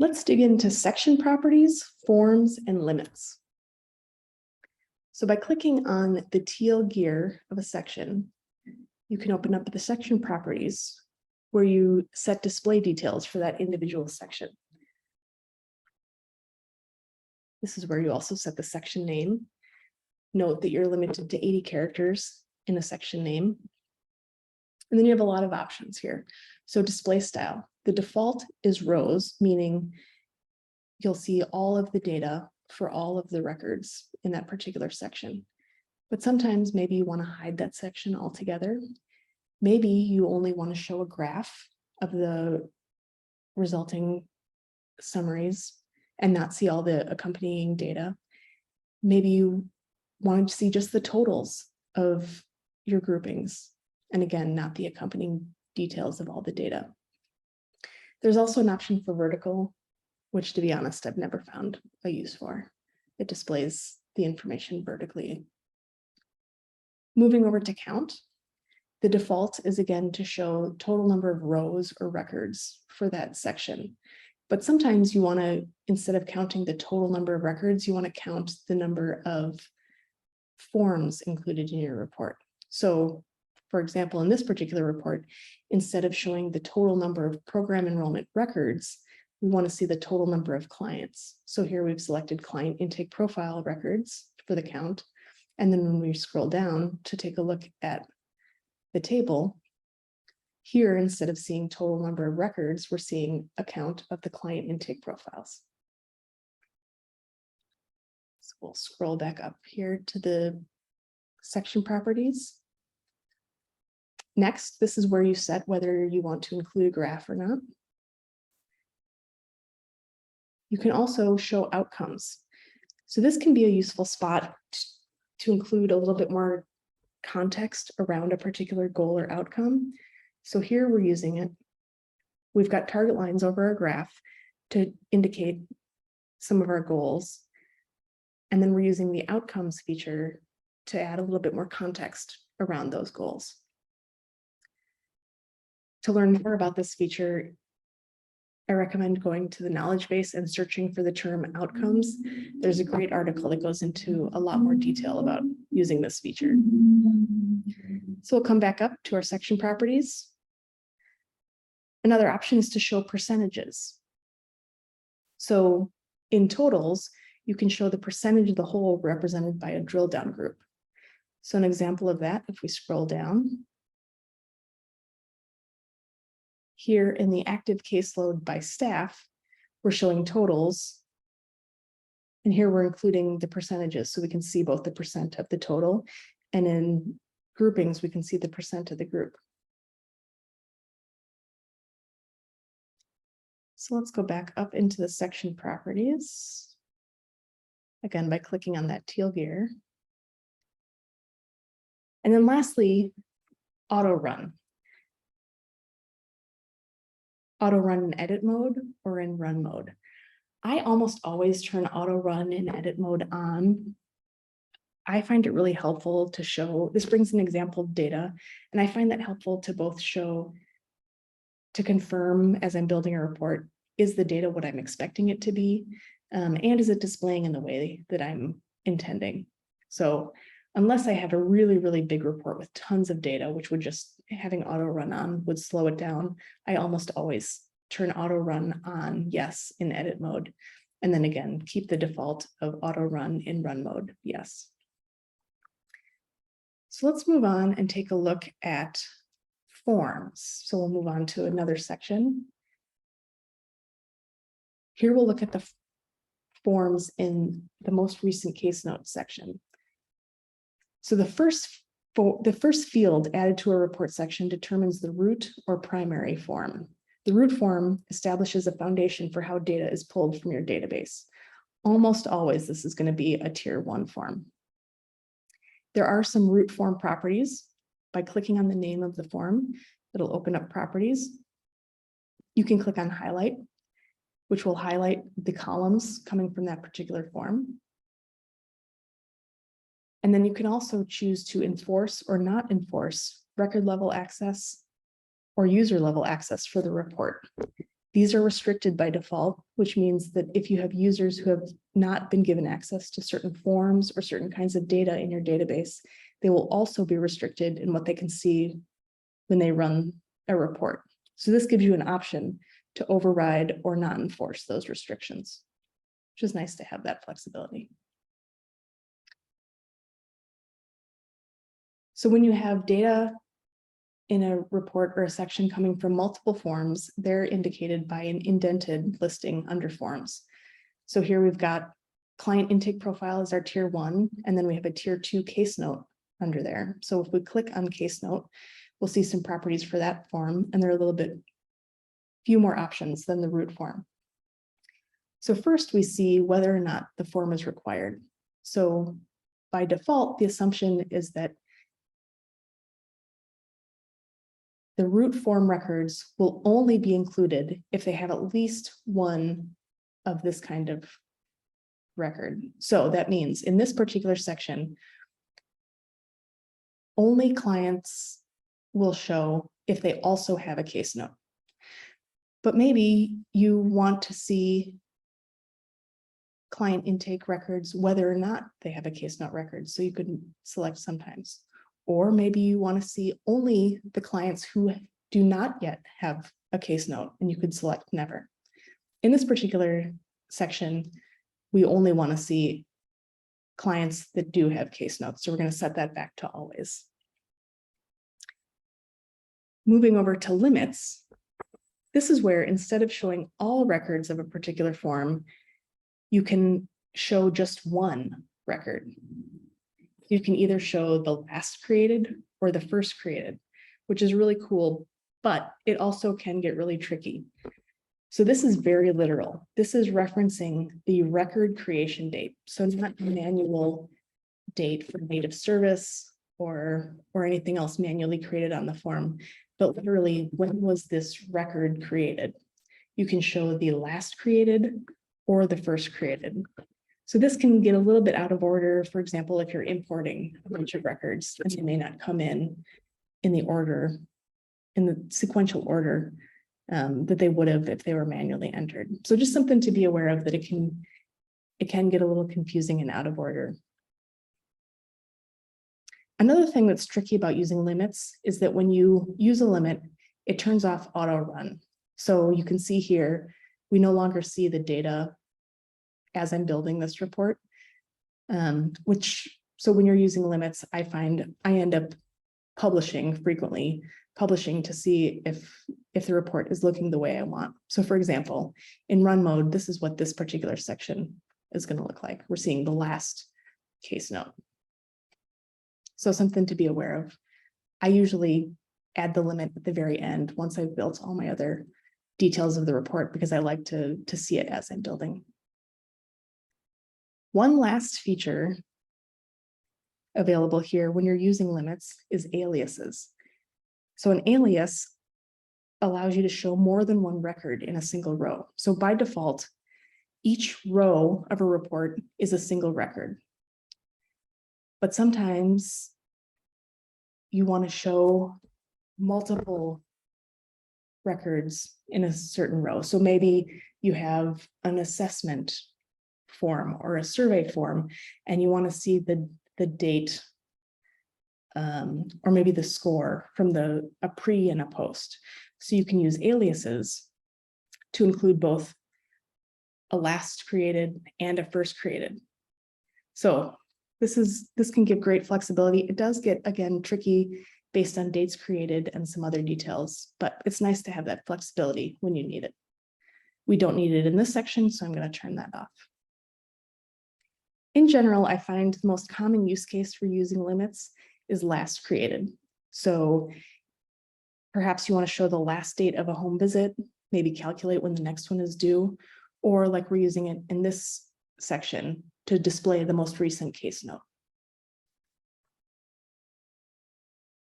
Let's dig into section properties, forms, and limits. So by clicking on the teal gear of a section, you can open up the section properties where you set display details for that individual section. This is where you also set the section name. Note that you're limited to 80 characters in a section name. And then you have a lot of options here. So display style, the default is rows, meaning you'll see all of the data for all of the records in that particular section. But sometimes maybe you want to hide that section altogether. Maybe you only want to show a graph of the resulting summaries and not see all the accompanying data. Maybe you want to see just the totals of your groupings. And again, not the accompanying details of all the data. There's also an option for vertical, which, to be honest, I've never found a use for. It displays the information vertically. Moving over to count, the default is again to show total number of rows or records for that section. But sometimes you want to, instead of counting the total number of records, you want to count the number of forms included in your report. So, for example, in this particular report, instead of showing the total number of program enrollment records, we want to see the total number of clients. So here we've selected client intake profile records for the count. And then when we scroll down to take a look at the table, here, instead of seeing total number of records, we're seeing a count of the client intake profiles. So we'll scroll back up here to the section properties. Next, this is where you set whether you want to include a graph or not. You can also show outcomes. So this can be a useful spot to include a little bit more context around a particular goal or outcome. So here we're using it. We've got target lines over our graph to indicate some of our goals. And then we're using the outcomes feature to add a little bit more context around those goals. To learn more about this feature, I recommend going to the knowledge base and searching for the term outcomes. There's a great article that goes into a lot more detail about using this feature. So we'll come back up to our section properties. Another option is to show percentages. So in totals, you can show the percentage of the whole represented by a drill down group. So an example of that, if we scroll down, here in the active caseload by staff, we're showing totals. And here we're including the percentages, so we can see both the percent of the total, and in groupings, we can see the percent of the group. So let's go back up into the section properties. Again, by clicking on that teal gear. And then lastly, auto run. Auto run in edit mode or in run mode. I almost always turn auto run in edit mode on. I find it really helpful to show, this brings an example of data, and I find that helpful to both show, to confirm as I'm building a report, is the data what I'm expecting it to be? And is it displaying in the way that I'm intending? So unless I have a really, really big report with tons of data, which would just, having auto run on would slow it down, I almost always turn auto run on, yes, in edit mode. And then again, keep the default of auto run in run mode, yes. So let's move on and take a look at forms. So we'll move on to another section. Here we'll look at the forms in the most recent case notes section. So the first field added to a report section determines the root or primary form. The root form establishes a foundation for how data is pulled from your database. Almost always, this is going to be a tier 1 form. There are some root form properties. By clicking on the name of the form, it'll open up properties. You can click on highlight, which will highlight the columns coming from that particular form. And then you can also choose to enforce or not enforce record level access or user level access for the report. These are restricted by default, which means that if you have users who have not been given access to certain forms or certain kinds of data in your database, they will also be restricted in what they can see when they run a report. So this gives you an option to override or not enforce those restrictions, which is nice to have that flexibility. So when you have data in a report or a section coming from multiple forms, they're indicated by an indented listing under forms. So here we've got client intake profile as our tier 1, and then we have a tier 2 case note under there. So if we click on case note, we'll see some properties for that form, and they're a little bit few more options than the root form. So first we see whether or not the form is required. So by default, the assumption is that the root form records will only be included if they have at least one of this kind of record. So that means in this particular section, only clients will show if they also have a case note. But maybe you want to see client intake records whether or not they have a case note record, so you could select sometimes. Or maybe you want to see only the clients who do not yet have a case note, and you could select never. In this particular section, we only want to see clients that do have case notes, so we're going to set that back to always. Moving over to limits, this is where instead of showing all records of a particular form, you can show just one record. You can either show the last created or the first created, which is really cool, but it also can get really tricky. So this is very literal. This is referencing the record creation date. So not manual date for date of service or anything else manually created on the form, but literally when was this record created? You can show the last created or the first created. So this can get a little bit out of order. For example, if you're importing a bunch of records, and they may not come in the order, in the sequential order that they would have if they were manually entered. So just something to be aware of, that it can get a little confusing and out of order. Another thing that's tricky about using limits is that when you use a limit, it turns off auto run. So you can see here, we no longer see the data as I'm building this report, so when you're using limits, I find I end up frequently publishing to see if the report is looking the way I want. So for example, in run mode, this is what this particular section is going to look like. We're seeing the last case note. So something to be aware of. I usually add the limit at the very end once I've built all my other details of the report, because I like to see it as I'm building. One last feature available here when you're using limits is aliases. So an alias allows you to show more than one record in a single row. So by default, each row of a report is a single record. But sometimes you want to show multiple records in a certain row. So maybe you have an assessment form or a survey form, and you want to see the date or maybe the score from a pre and a post. So you can use aliases to include both a last created and a first created. So this can give great flexibility. It does get, again, tricky based on dates created and some other details, but it's nice to have that flexibility when you need it. We don't need it in this section, so I'm going to turn that off. In general, I find the most common use case for using limits is last created. So perhaps you want to show the last date of a home visit, maybe calculate when the next one is due, or like we're using it in this section to display the most recent case note.